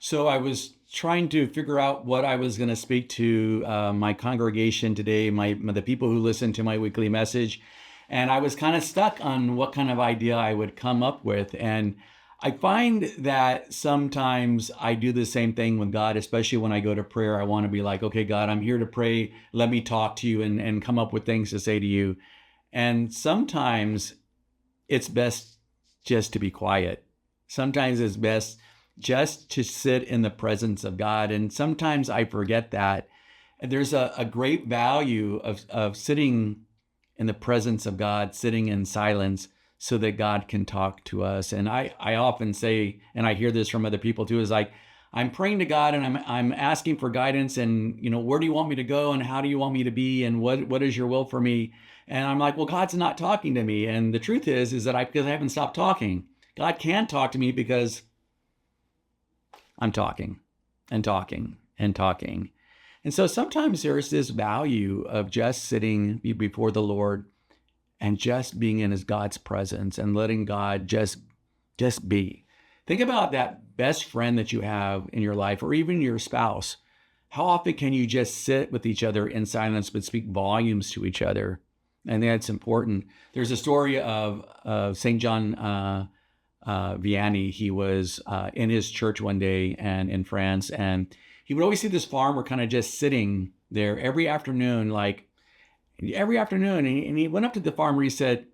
So I was trying to figure out what I was going to speak to my congregation today, the people who listen to my weekly message, and I was kind of stuck on what kind of idea I would come up with. And I find that sometimes I do the same thing with God, especially when I go to prayer. I want to be like, okay, God, I'm here to pray. Let me talk to you and come up with things to say to you. And sometimes it's best just to be quiet. Sometimes it's best just to sit in the presence of God. And sometimes I forget that. And there's a great value of sitting in the presence of God, sitting in silence so that God can talk to us. And I often say, and I hear this from other people too, is like, I'm praying to God and I'm asking for guidance and, where do you want me to go and how do you want me to be and what is your will for me? And I'm like, well, God's not talking to me. And the truth is that because I haven't stopped talking. God can talk to me because I'm talking and talking and talking. And so sometimes there's this value of just sitting before the Lord and just being in God's presence and letting God just be. Think about that best friend that you have in your life or even your spouse. How often can you just sit with each other in silence but speak volumes to each other? And that's important. There's a story of St. John Vianney. He was in his church one day and in France, and he would always see this farmer kind of just sitting there every afternoon, and he went up to the farmer. He said,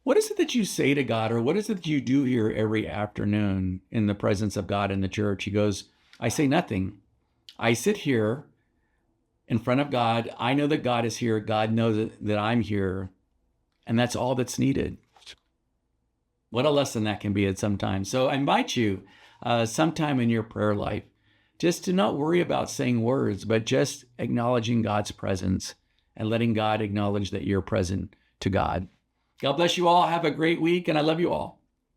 what is it that you say to God, or what is it that you do here every afternoon in the presence of God in the church? He goes, I say nothing. I sit here in front of God. I know that God is here. God knows that I'm here. And that's all that's needed. What a lesson that can be at some time. So I invite you sometime in your prayer life just to not worry about saying words, but just acknowledging God's presence and letting God acknowledge that you're present to God. God bless you all. Have a great week, and I love you all.